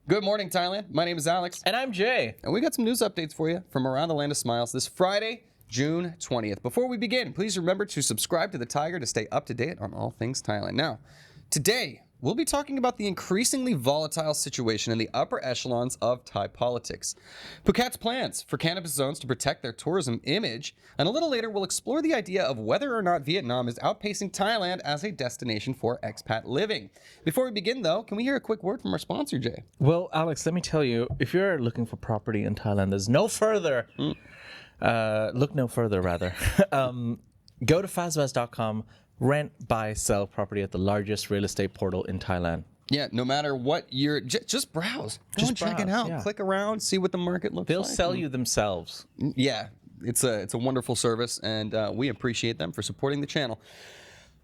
Good morning, Thailand. My name is Alex. And I'm Jay. And we got some news updates for you from around the land of smiles this Friday, June 20th. Before we begin, please remember to subscribe to the Thaiger to stay up to date on all things Thailand. Now, today, we'll be talking about the increasingly volatile situation in the upper echelons of Thai politics, Phuket's plans for cannabis zones to protect their tourism image, and a little later we'll explore the idea of whether or not Vietnam is outpacing Thailand as a destination for expat living. Before we begin, though, can we hear a quick word from our sponsor, Jay? Well, Alex, let me tell you, if you're looking for property in Thailand, there's no further. Look no further, rather. Go to fazvaz.com. Rent, buy, sell property at the largest real estate portal in Thailand. Yeah, no matter what you're, just browse. Go and check it out. Yeah. Click around, see what the market looks They'll like. sell you themselves. Yeah, it's a wonderful service, and we appreciate them for supporting the channel.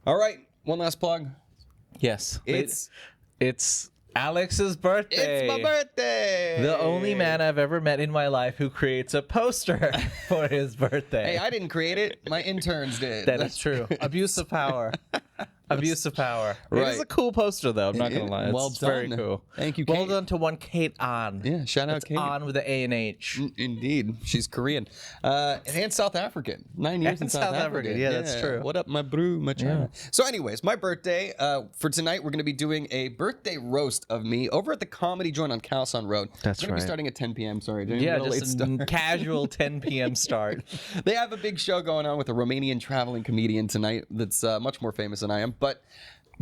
All right, one last plug. Yes. It's Alex's birthday. It's my birthday. The only man I've ever met in my life who creates a poster for his birthday. Hey, I didn't create it. My interns did. That is true. Abuse of power. Abuse of power. Right. It is a cool poster, though. I'm not going to lie. Well It's very done. cool. Thank you, Kate. Well done to one Kate An. Yeah, shout out It's Kate. An with the A and H. Indeed, she's Korean and South African. 9 years in And South South Africa. African. Yeah, that's true. What up, my brew, my China? So, anyways, my birthday for tonight. We're going to be doing a birthday roast of me over at the comedy joint on Khao San Road. That's We're going to be right. starting at 10 p.m. Sorry, Yeah, late just start. a casual 10 p.m. start. They have a big show going on with a Romanian traveling comedian tonight that's much more famous than I am. But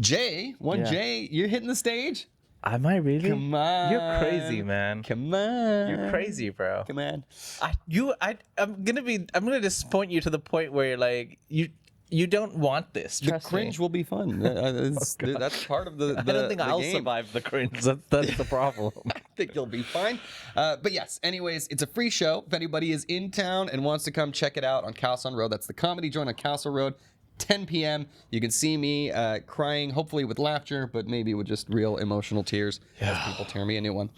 Jay, Jay, you're hitting the stage? Am I really? Come on. You're crazy, man. Come on. You're crazy, bro. Come on. I'm gonna disappoint you to the point where like you don't want this. The Trust cringe me. will be fun. That's part of the I don't think I'll game. survive the cringe. That's the problem. I think you'll be fine. But yes, anyways, it's a free show. If anybody is in town and wants to come check it out on Khao San Road, that's the comedy joint on Khao San Road. 10 p.m. You can see me crying, hopefully with laughter, but maybe with just real emotional tears as people tear me a new one.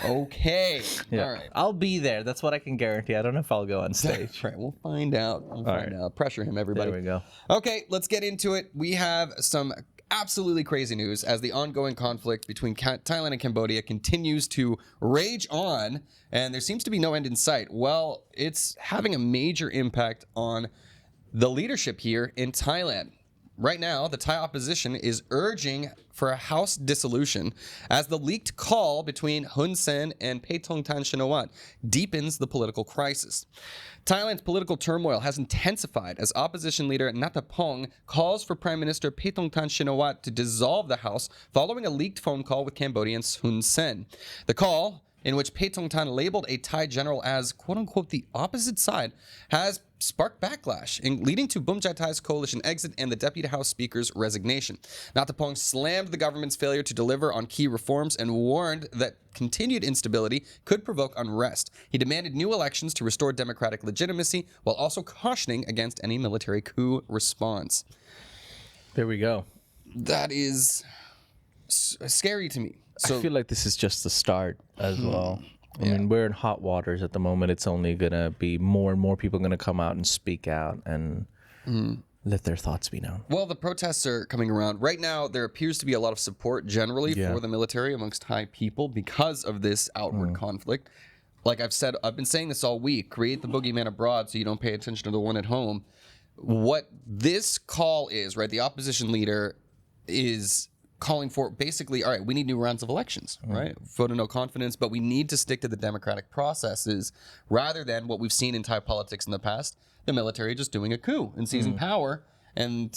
Okay. Yeah. All right. I'll be there. That's what I can guarantee. I don't know if I'll go on stage. That's right. We'll find out. Pressure him, everybody. There we go. Okay, let's get into it. We have some absolutely crazy news as the ongoing conflict between Thailand and Cambodia continues to rage on, and there seems to be no end in sight. Well, it's having a major impact on the leadership here in Thailand. Right now, the Thai opposition is urging for a House dissolution as the leaked call between Hun Sen and Paetongtarn Shinawatra deepens the political crisis. Thailand's political turmoil has intensified as opposition leader Nattapong calls for Prime Minister Paetongtarn Shinawatra to dissolve the House following a leaked phone call with Cambodian Hun Sen. The call, in which Paetongtarn labeled a Thai general as quote-unquote the opposite side, has sparked backlash, leading to Bhumjaithai's coalition exit and the Deputy House Speaker's resignation. Nattapong slammed the government's failure to deliver on key reforms and warned that continued instability could provoke unrest. He demanded new elections to restore democratic legitimacy while also cautioning against any military coup response. There we go. That is scary to me. So, I feel like this is just the start as well. I mean, we're in hot waters at the moment. It's only going to be more and more people going to come out and speak out and let their thoughts be known. well, the protests are coming around. Right now, there appears to be a lot of support generally for the military amongst Thai people because of this outward conflict. Like I've said, I've been saying this all week, create the boogeyman abroad so you don't pay attention to the one at home. What this call is, right, the opposition leader is calling for basically, all right, we need new rounds of elections, right? Vote of no confidence, but we need to stick to the democratic processes rather than what we've seen in Thai politics in the past, the military just doing a coup and seizing power. And,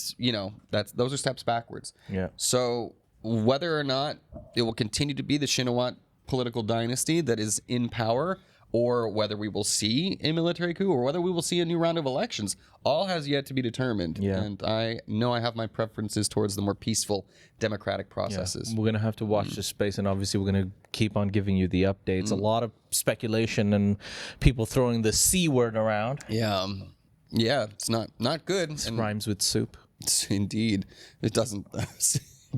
those are steps backwards. Yeah. So whether or not it will continue to be the Shinawatra political dynasty that is in power, or whether we will see a military coup, or whether we will see a new round of elections, all has yet to be determined. Yeah. And I know I have my preferences towards the more peaceful democratic processes. We're going to have to watch this space, and obviously we're going to keep on giving you the updates. A lot of speculation and people throwing the C word around. Yeah. Yeah, it's not good. It rhymes with soup. Indeed. It doesn't.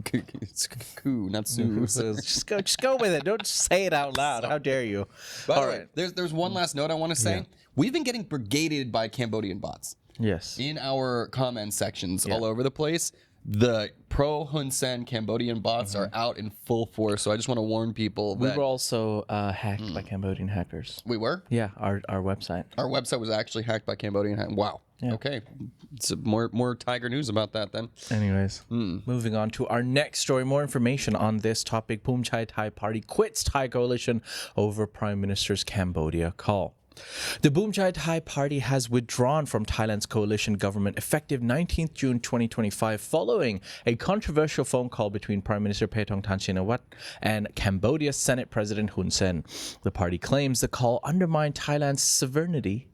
It's coup, not sue. Just go with it. Don't say it out loud. How dare you? By the All way, right. there's one last note I want to say. Yeah. We've been getting brigaded by Cambodian bots Yes. in our comment sections all over the place. the pro Hun Sen Cambodian bots are out in full force. So I just want to warn people We that were also hacked by Cambodian hackers. we were. Yeah, our website. Our website was actually hacked by Cambodian. Wow. Yeah. Okay. It's more Tiger news about that then. Anyways, moving on to our next story. More information on this topic. Bhumjaithai party quits Thai coalition over Prime Minister's Cambodia call. The Bhumjaithai party has withdrawn from Thailand's coalition government effective 19th June 2025 following a controversial phone call between Prime Minister Paetongtarn Shinawatra and Cambodia's Senate President Hun Sen. The party claims the call undermined Thailand's sovereignty,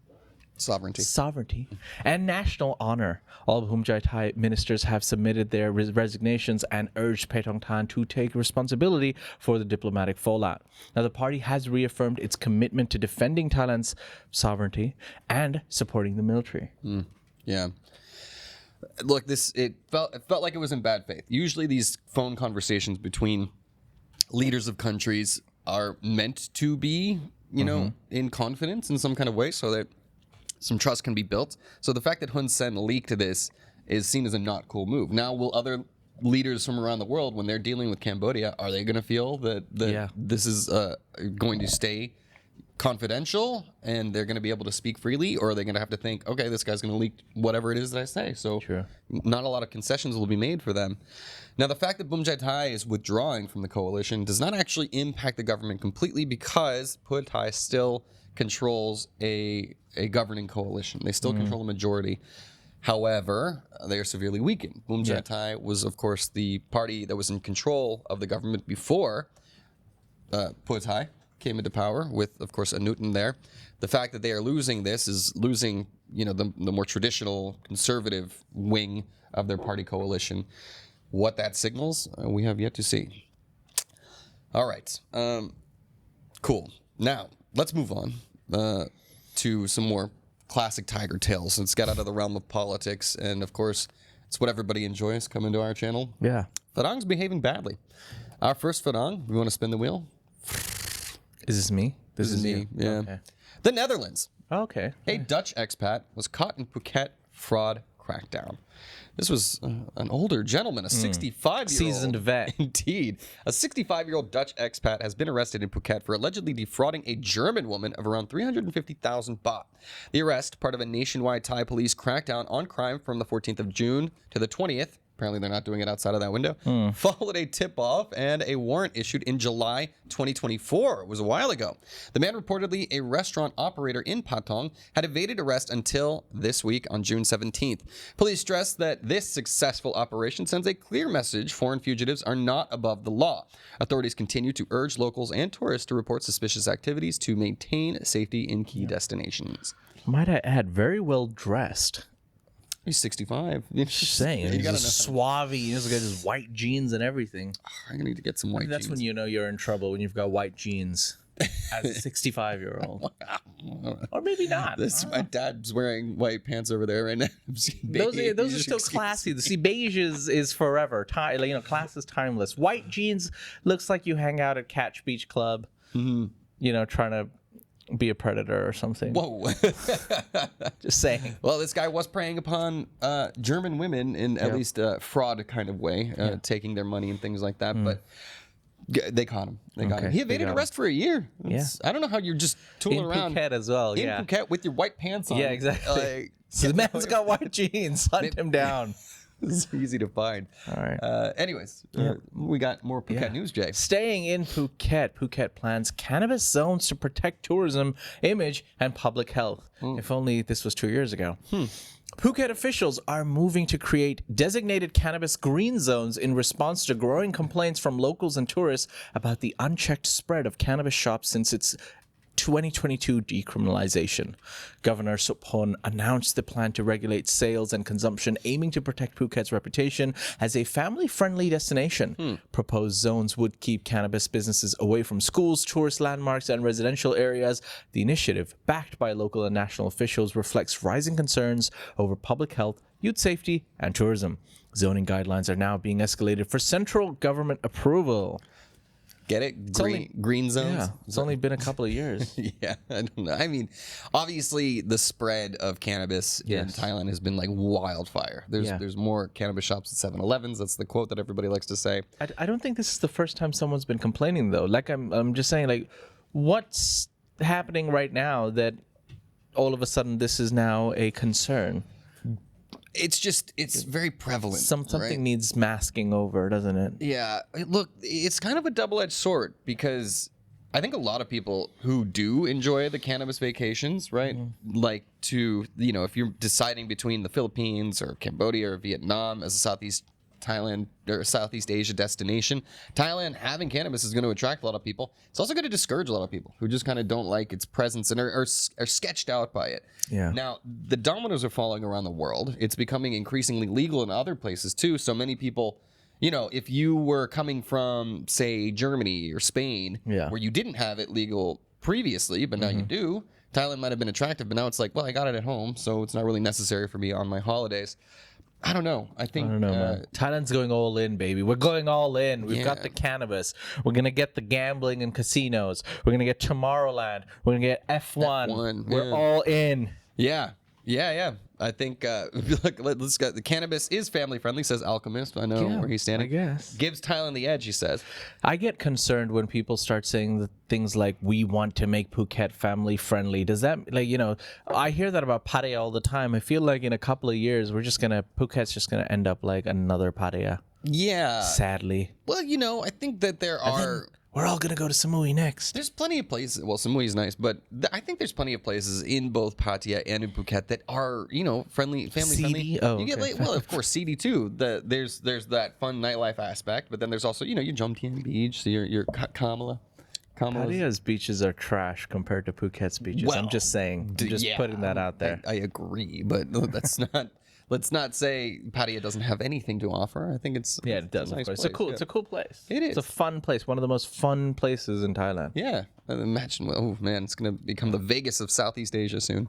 and national honor. All Bhumjaithai ministers have submitted their resignations and urged Paetongtarn to take responsibility for the diplomatic fallout. Now, the party has reaffirmed its commitment to defending Thailand's sovereignty and supporting the military. Yeah. Look, it felt like it was in bad faith. Usually these phone conversations between leaders of countries are meant to be, in confidence in some kind of way so that some trust can be built. So the fact that Hun Sen leaked this is seen as a not cool move. Now, will other leaders from around the world, when they're dealing with Cambodia, are they going to feel that this is going to stay confidential and they're going to be able to speak freely, or are they going to have to think, okay, this guy's going to leak whatever it is that I say? So not a lot of concessions will be made for them. Now, the fact that Bhumjaithai is withdrawing from the coalition does not actually impact the government completely because Thai still controls a governing coalition. They still control a majority. However, they are severely weakened. Bhumjaithai was, of course, the party that was in control of the government before Thai came into power with, of course, Anutin there. The fact that they are losing this is losing, the more traditional conservative wing of their party coalition. What that signals, we have yet to see. All right. Cool. Now, let's move on to some more classic Tiger tales. Let's get out of the realm of politics. And, of course, it's what everybody enjoys coming to our channel. Yeah. Farang's behaving badly. Our first Farang, we want to spin the wheel? Is this me? This is me, you? yeah. Okay. The Netherlands. Okay. A Dutch expat was caught in Phuket fraud crackdown. This was an older gentleman, a 65-year-old. Seasoned vet. Indeed. A 65-year-old Dutch expat has been arrested in Phuket for allegedly defrauding a German woman of around 350,000 baht. The arrest, part of a nationwide Thai police crackdown on crime from the 14th of June to the 20th, apparently they're not doing it outside of that window, followed a tip-off and a warrant issued in July 2024. It was a while ago. The man, reportedly a restaurant operator in Patong, had evaded arrest until this week on June 17th. Police stressed that this successful operation sends a clear message foreign fugitives are not above the law. Authorities continue to urge locals and tourists to report suspicious activities to maintain safety in key destinations. Might I add, very well dressed. He's 65. Just saying, he's just suave. He's got his white jeans and everything. I'm gonna need to get some white jeans. That's when you know you're in trouble, when you've got white jeans as a 65-year-old. Or maybe not. My dad's wearing white pants over there right now. Those are still classy. See, beige is forever. Class is timeless. White jeans looks like you hang out at Catch Beach Club, trying to be a predator or something. Whoa. Just saying. Well, this guy was preying upon German women in at least a fraud kind of way, taking their money and things like that. But they caught him. They got him. He evaded arrest for a year. I don't know how you're just tooling around. In Phuket as well, in Phuket with your white pants on. Yeah, exactly. So the man's got white jeans. Hunt him down. It's easy to find. All right. Anyways, we got more Phuket news, Jay. Staying in Phuket, Phuket plans cannabis zones to protect tourism, image, and public health. If only this was 2 years ago. Phuket officials are moving to create designated cannabis green zones in response to growing complaints from locals and tourists about the unchecked spread of cannabis shops since its 2022 decriminalization. Governor Suphon announced the plan to regulate sales and consumption, aiming to protect Phuket's reputation as a family-friendly destination. Proposed zones would keep cannabis businesses away from schools, tourist landmarks, and residential areas. The initiative, backed by local and national officials, reflects rising concerns over public health, youth safety, and tourism. Zoning guidelines are now being escalated for central government approval. Get it? Green zones? Yeah, it's only been a couple of years. Yeah, I don't know. I mean, obviously the spread of cannabis in Thailand has been like wildfire. There's more cannabis shops at 7-Elevens. That's the quote that everybody likes to say. I don't think this is the first time someone's been complaining though. Like I'm just saying, like, what's happening right now that all of a sudden this is now a concern? It's very prevalent. Something right? needs masking over, doesn't it? Yeah. Look, it's kind of a double-edged sword because I think a lot of people who do enjoy the cannabis vacations, right, like to, if you're deciding between the Philippines or Cambodia or Vietnam as a Southeast Asia destination, Thailand having cannabis is going to attract a lot of people. It's also going to discourage a lot of people who just kind of don't like its presence and are sketched out by it. Yeah. Now, the dominoes are falling around the world. It's becoming increasingly legal in other places too. So many people, if you were coming from, say, Germany or Spain, where you didn't have it legal previously, but now you do, Thailand might have been attractive, but now it's like, well, I got it at home, so it's not really necessary for me on my holidays. I don't know. I don't know, man. Thailand's going all in, baby. We're going all in. We've got the cannabis. We're going to get the gambling and casinos. We're going to get Tomorrowland. We're going to get F1. We're all in. Yeah. I think, look, let's go. The cannabis is family friendly, says Alchemist. I know where he's standing. I guess. Gives Thailand the edge, he says. I get concerned when people start saying things like, we want to make Phuket family friendly. Does that, I hear that about Pattaya all the time. I feel like in a couple of years, Phuket's just going to end up like another Pattaya. Yeah. Sadly. Well, I think that there are... We're all going to go to Samui next. There's plenty of places. Well, Samui is nice, but I think there's plenty of places in both Pattaya and in Phuket that are, family friendly. Oh, you get well, of course, seedy too. There's that fun nightlife aspect, but then there's also, your Jomtien Beach, so your Kamala. Pattaya's beaches are trash compared to Phuket's beaches. Well, I'm just saying. I'm just putting that out there. I agree, but that's not... Let's not say Pattaya doesn't have anything to offer. I think it's it does. Nice it's a cool place. It is. It's a fun place. One of the most fun places in Thailand. Yeah. Imagine. Oh man, it's gonna become the Vegas of Southeast Asia soon.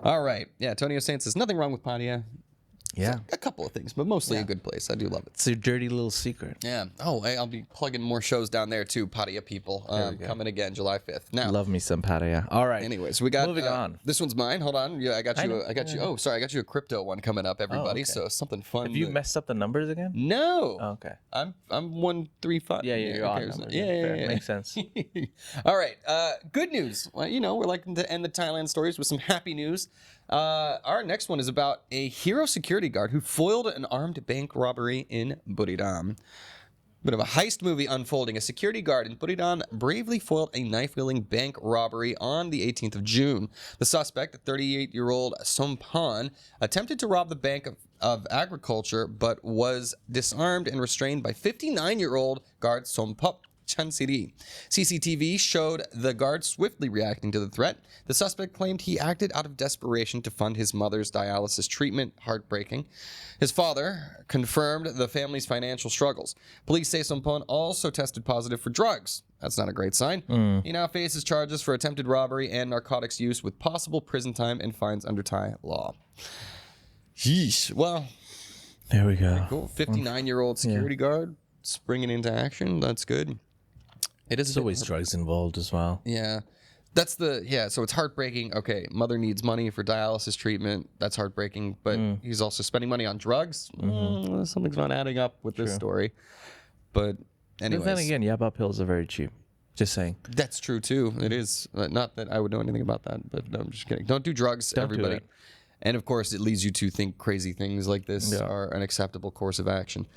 All right. Yeah. Tonio Saint says nothing wrong with Pattaya. Yeah. A couple of things, but mostly a good place. I do love it. It's a dirty little secret. Yeah. Oh, I'll be plugging more shows down there too. Pattaya people coming again July 5th. Now, love me some Pattaya. All right. Anyways, we got moving on. This one's mine. Hold on. Yeah, I got you. Oh, sorry. I got you a crypto one coming up, everybody. okay. So something fun. Have you messed up the numbers again? No. Oh, okay. I'm 135. Yeah, you're on numbers. Yeah. Makes sense. All right. Good news. Well, we're liking to end the Thailand stories with some happy news. Our next one is about a hero security guard who foiled an armed bank robbery in Buriram. Bit of a heist movie unfolding. A security guard in Buriram bravely foiled a knife-wielding bank robbery on the 18th of June. The suspect, a 38-year-old Sompan, attempted to rob the Bank of Agriculture, but was disarmed and restrained by 59-year-old guard Sompop Chansiri. CCTV showed the guard swiftly reacting to the threat. The suspect claimed he acted out of desperation to fund his mother's dialysis treatment. Heartbreaking. His father confirmed the family's financial struggles. Police say Sompon also tested positive for drugs. That's not a great sign. He now faces charges for attempted robbery and narcotics use with possible prison time and fines under Thai law. Yeesh. Well, there we go. Cool. 59-year-old security guard springing into action. That's good. There's always drugs involved as well. Yeah. So it's heartbreaking. Okay, mother needs money for dialysis treatment. That's heartbreaking, but he's also spending money on drugs. Something's not adding up with this story. But anyways. But then again, Yaba pills are very cheap. Just saying. That's true too. It is. Not that I would know anything about that, but no, I'm just kidding. Don't do drugs, everybody. And of course, it leads you to think crazy things like this are an acceptable course of action.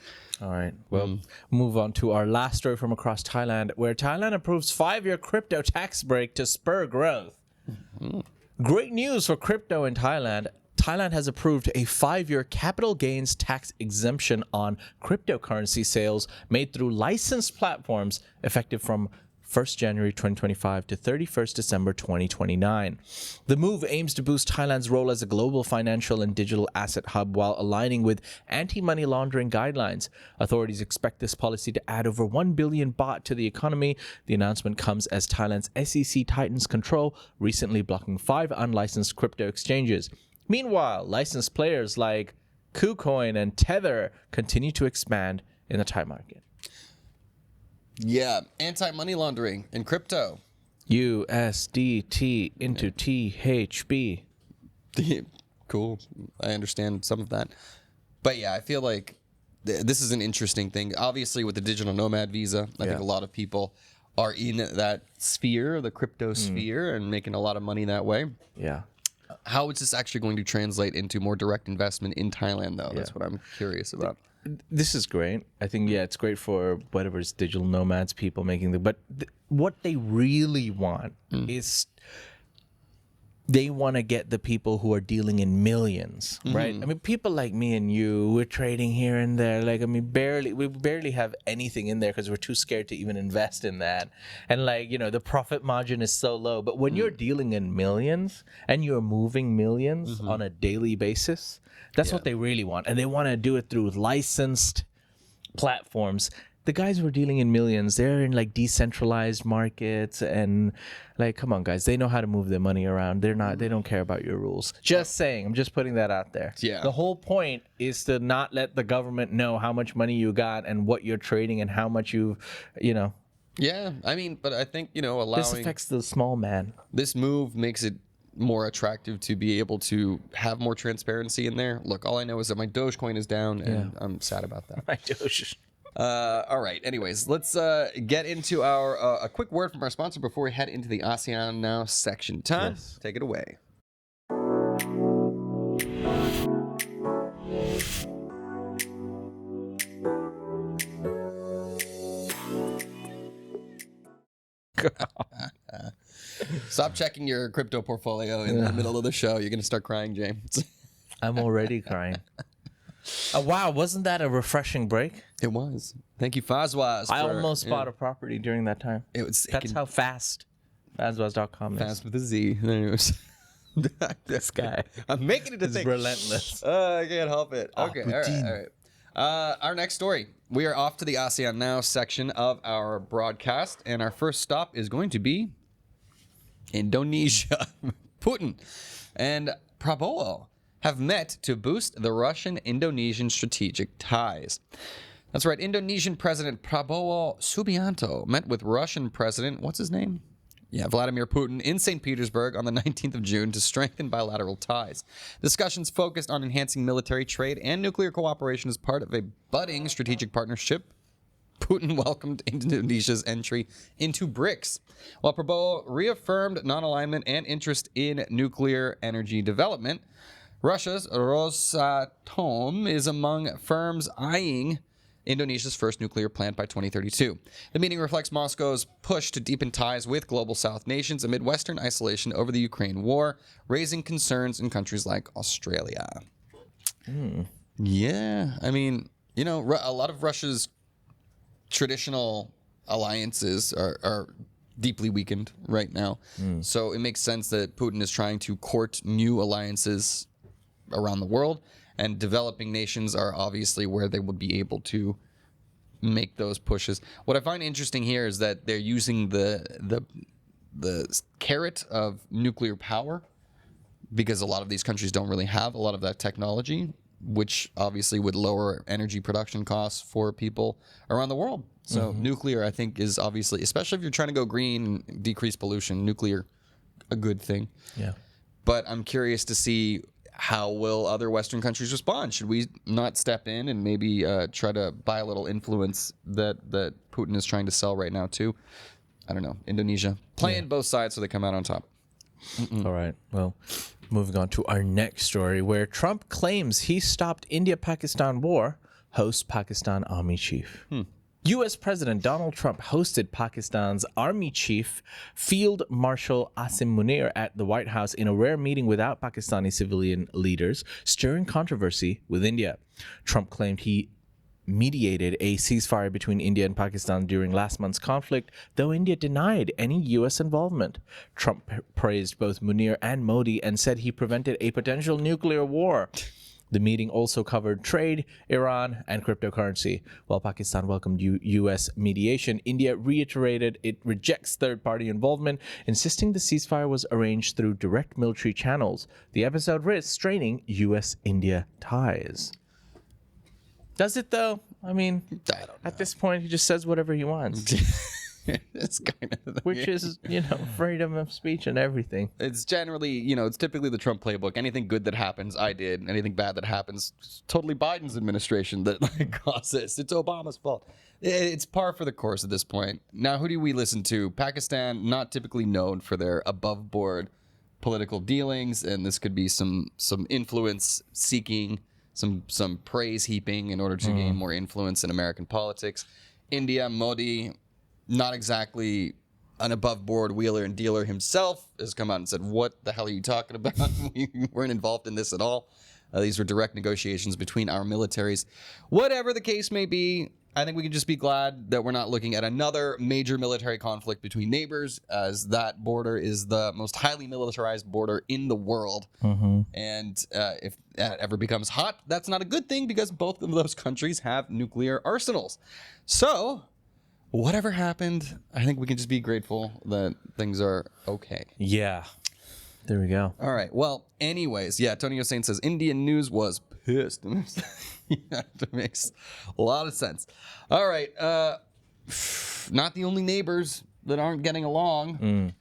All right. Well, move on to our last story from across Thailand, where Thailand approves 5-year crypto tax break to spur growth. Great news for crypto in Thailand. Thailand has approved a 5-year capital gains tax exemption on cryptocurrency sales made through licensed platforms effective from 1st January 2025 to 31st December 2029. The move aims to boost Thailand's role as a global financial and digital asset hub while aligning with anti-money laundering guidelines. Authorities expect this policy to add over 1 billion baht to the economy. The announcement comes as Thailand's SEC tightens control, recently blocking 5 unlicensed crypto exchanges. Meanwhile, licensed players like KuCoin and Tether continue to expand in the Thai market. Yeah, anti-money laundering in crypto. USDT into THB. Cool. I understand some of that. But yeah, I feel like this is an interesting thing. Obviously, with the digital nomad visa, I think a lot of people are in that sphere, the crypto sphere, and making a lot of money that way. Yeah. How is this actually going to translate into more direct investment in Thailand, though? That's what I'm curious about. This is great. I think, it's great for whatever's digital nomads, people making the... But what they really want is... They want to get the people who are dealing in millions, right? I mean, people like me and you, we're trading here and there. Like, I mean, we barely have anything in there because we're too scared to even invest in that. And like, the profit margin is so low. But when you're dealing in millions and you're moving millions on a daily basis, that's what they really want. And they want to do it through licensed platforms. The guys who are dealing in millions, they're in like decentralized markets and like, come on, guys, they know how to move their money around. They don't care about your rules. Just saying, I'm just putting that out there. Yeah. The whole point is to not let the government know how much money you got and what you're trading and how much you know. Yeah, I mean, but I think, allowing... This affects the small man. This move makes it more attractive to be able to have more transparency in there. Look, all I know is that my Dogecoin is down, and I'm sad about that. My Doge. All right. Anyways, let's get into our a quick word from our sponsor before we head into the ASEAN Now section. Time, take it away. Stop checking your crypto portfolio in the middle of the show. You're going to start crying, James. I'm already crying. Wow, wasn't that a refreshing break? It was. Thank you, Fazwaz. I almost bought a property during that time. That's how fast Fazwaz.com is. Fast with a Z. Anyways. This guy. I'm making it a thing. Relentless. I can't help it. Okay, Putin. all right. Our next story. We are off to the ASEAN Now section of our broadcast, and our first stop is going to be Indonesia. Putin and Prabowo have met to boost the Russian-Indonesian strategic ties. That's right. Indonesian President Prabowo Subianto met with Russian President, what's his name? Vladimir Putin in St. Petersburg on the 19th of June to strengthen bilateral ties. Discussions focused on enhancing military trade and nuclear cooperation as part of a budding strategic partnership. Putin welcomed Indonesia's entry into BRICS, while Prabowo reaffirmed non-alignment and interest in nuclear energy development. Russia's Rosatom is among firms eyeing Indonesia's first nuclear plant by 2032. The meeting reflects Moscow's push to deepen ties with global South nations amid Western isolation over the Ukraine war, raising concerns in countries like Australia. Yeah, I mean, a lot of Russia's traditional alliances are deeply weakened right now. So it makes sense that Putin is trying to court new alliances around the world, and developing nations are obviously where they would be able to make those pushes. What I find interesting here is that they're using the carrot of nuclear power, because a lot of these countries don't really have a lot of that technology, which obviously would lower energy production costs for people around the world. So nuclear, I think, is obviously, especially if you're trying to go green and decrease pollution, nuclear, a good thing. Yeah. But I'm curious to see how will other Western countries respond. Should we not step in and maybe try to buy a little influence that Putin is trying to sell right now too? I don't know. Indonesia playing both sides so they come out on top. All right. Well, moving on to our next story, where Trump claims he stopped India-Pakistan war, hosts Pakistan Army Chief. U.S. President Donald Trump hosted Pakistan's Army Chief, Field Marshal Asim Munir, at the White House in a rare meeting without Pakistani civilian leaders, stirring controversy with India. Trump claimed he mediated a ceasefire between India and Pakistan during last month's conflict, though India denied any U.S. involvement. Trump praised both Munir and Modi and said he prevented a potential nuclear war. The meeting also covered trade, Iran, and cryptocurrency. While Pakistan welcomed U.S. mediation, India reiterated it rejects third-party involvement, insisting the ceasefire was arranged through direct military channels. The episode risks straining U.S.-India ties. Does it, though? I mean, I don't know. at this point, he just says whatever he wants, It's kind of which is, freedom of speech and everything. It's generally, it's typically the Trump playbook. Anything good that happens, I did. Anything bad that happens, it's totally Biden's administration that caused this. It's Obama's fault. It's par for the course at this point. Now, who do we listen to? Pakistan, not typically known for their above board political dealings, and this could be some influence seeking, some praise heaping in order to gain more influence in American politics. India, Modi, not exactly an above board wheeler and dealer himself, has come out and said, what the hell are you talking about? We weren't involved in this at all. These were direct negotiations between our militaries. Whatever the case may be, I think we can just be glad that we're not looking at another major military conflict between neighbors, as that border is the most highly militarized border in the world. And if that ever becomes hot, that's not a good thing, because both of those countries have nuclear arsenals. So whatever happened, I think we can just be grateful that things are okay. Yeah. There we go. All right. Well, anyways, yeah, Tony Hossein says Indian news was pissed. Yeah, that makes a lot of sense. All right. Not the only neighbors that aren't getting along.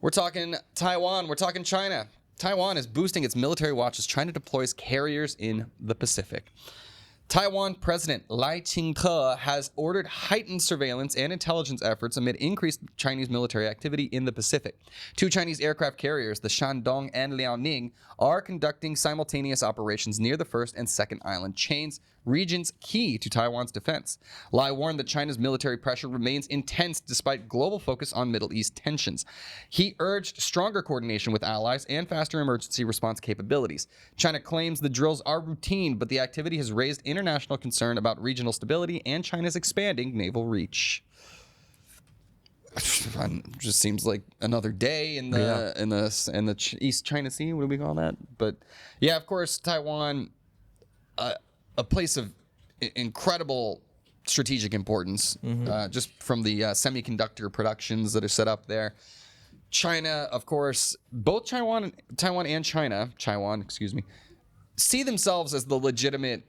We're talking Taiwan. We're talking China. Taiwan is boosting its military watch as China deploys carriers in the Pacific. Taiwan President Lai Ching-te has ordered heightened surveillance and intelligence efforts amid increased Chinese military activity in the Pacific. 2 Chinese aircraft carriers, the Shandong and Liaoning, are conducting simultaneous operations near the first and second island chains, regions key to Taiwan's defense. Lai warned that China's military pressure remains intense despite global focus on Middle East tensions. He urged stronger coordination with allies and faster emergency response capabilities. China claims the drills are routine, but the activity has raised international concern about regional stability and China's expanding naval reach. Just seems like another day in the East China Sea. What do we call that? But yeah, of course, Taiwan, a place of incredible strategic importance, just from the semiconductor productions that are set up there. China, of course, both Taiwan and China, see themselves as the legitimate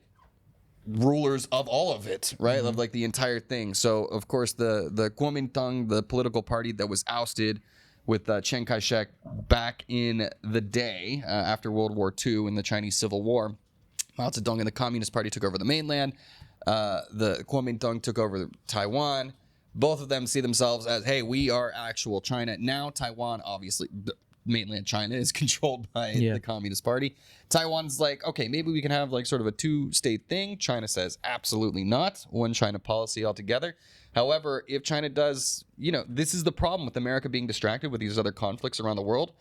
rulers of all of it, right? Of like the entire thing. So, of course, the Kuomintang, the political party that was ousted with Chiang Kai-shek back in the day after World War II in the Chinese Civil War, Mao Zedong and the Communist Party took over the mainland. The Kuomintang took over Taiwan. Both of them see themselves as, hey, we are actual China. Now Taiwan, obviously, mainland China is controlled by the Communist Party. Taiwan's like, okay, maybe we can have like sort of a 2-state thing. China says absolutely not. One China policy altogether. However, if China does, this is the problem with America being distracted with these other conflicts around the world.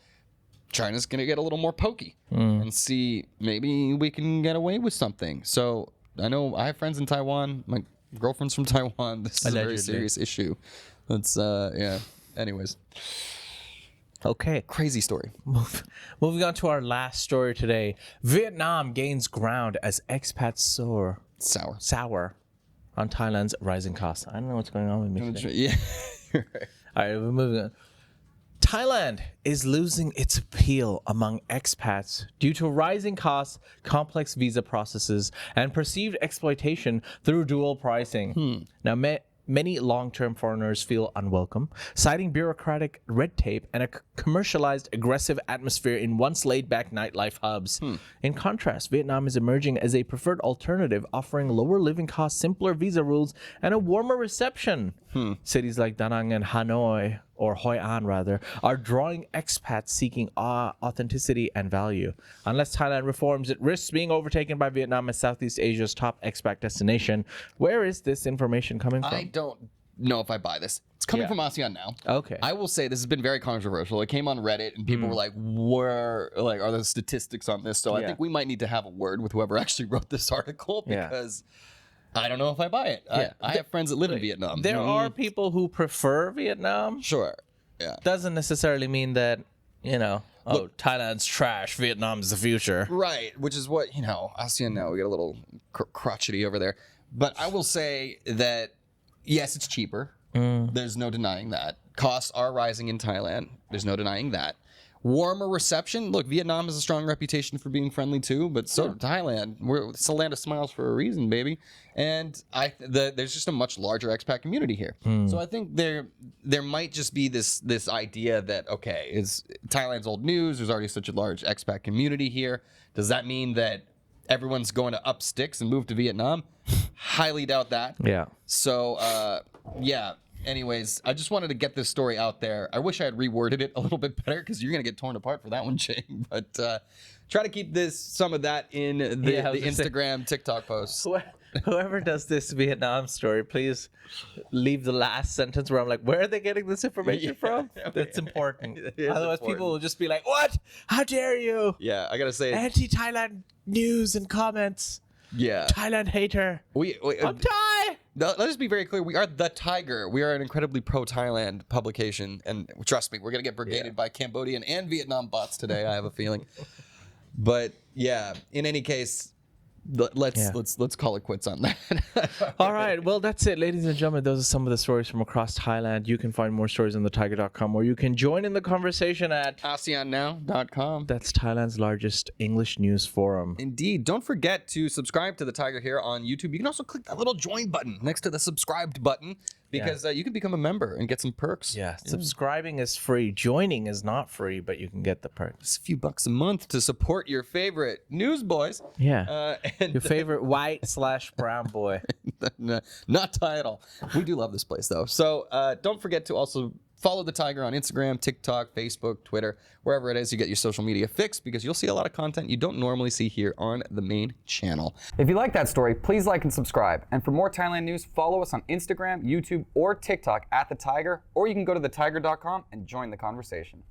China's going to get a little more pokey and see maybe we can get away with something. So I know I have friends in Taiwan. My girlfriend's from Taiwan. This is a very serious issue. That's, anyways. Okay. Crazy story. Moving on to our last story today. Vietnam gains ground as expats sour on Thailand's rising costs. I don't know what's going on with me today. Yeah. You're right. All right, we're moving on. Thailand is losing its appeal among expats due to rising costs, complex visa processes, and perceived exploitation through dual pricing. Now, many long-term foreigners feel unwelcome, citing bureaucratic red tape and a commercialized, aggressive atmosphere in once laid-back nightlife hubs. In contrast, Vietnam is emerging as a preferred alternative, offering lower living costs, simpler visa rules, and a warmer reception. Cities like Da Nang and Hanoi, or Hoi An rather, are drawing expats seeking authenticity and value. Unless Thailand reforms, it risks being overtaken by Vietnam as Southeast Asia's top expat destination. Where is this information coming from? I don't know if I buy this. It's coming from ASEAN Now. Okay. I will say this has been very controversial. It came on Reddit and people were like, are the statistics on this? So I think we might need to have a word with whoever actually wrote this article, because I don't know if I buy it. I have friends that live in Vietnam. There are people who prefer Vietnam. Sure. Yeah. Doesn't necessarily mean that, look, Thailand's trash, Vietnam's the future. Right. Which is what, ASEAN Now, we get a little crotchety over there. But I will say that, yes, it's cheaper. There's no denying that. Costs are rising in Thailand. There's no denying that. warmer reception. Look, Vietnam has a strong reputation for being friendly too, but so did Thailand. It's a land of smiles for a reason, baby. And there's just a much larger expat community here. So I think there might just be this idea that, okay, is Thailand's old news. There's already such a large expat community here. Does that mean that everyone's going to up sticks and move to Vietnam? Highly doubt that. Yeah. So, yeah. Anyways, I just wanted to get this story out there. I wish I had reworded it a little bit better because you're going to get torn apart for that one, Shane. But try to keep some of that in the Instagram, TikTok posts. Whoever does this Vietnam story, please leave the last sentence where I'm like, where are they getting this information from? That's important. Otherwise, people will just be like, what? How dare you? Yeah, I got to say. Anti-Thailand news and comments. Yeah. Thailand hater. I'm Thai. Let's just be very clear. We are the Thaiger. We are an incredibly pro-Thailand publication. And trust me, we're going to get brigaded by Cambodian and Vietnam bots today, I have a feeling. But yeah, in any case, let's call it quits on that. All right. Well, that's it, ladies and gentlemen. Those are some of the stories from across Thailand. You can find more stories on thetiger.com, or you can join in the conversation at ASEANnow.com. That's Thailand's largest English news forum. Indeed. Don't forget to subscribe to the Thaiger here on YouTube. You can also click that little join button next to the subscribed button because you can become a member and get some perks. Yeah. Subscribing is free. Joining is not free, but you can get the perks. It's a few bucks a month to support your favorite newsboys. Yeah. Your favorite white/brown boy. Not Thai at all. We do love this place, though. So don't forget to also follow the Thaiger on Instagram, TikTok, Facebook, Twitter, wherever it is you get your social media fix, because you'll see a lot of content you don't normally see here on the main channel. If you like that story, please like and subscribe. And for more Thailand news, follow us on Instagram, YouTube, or TikTok at The Thaiger, or you can go to thetiger.com and join the conversation.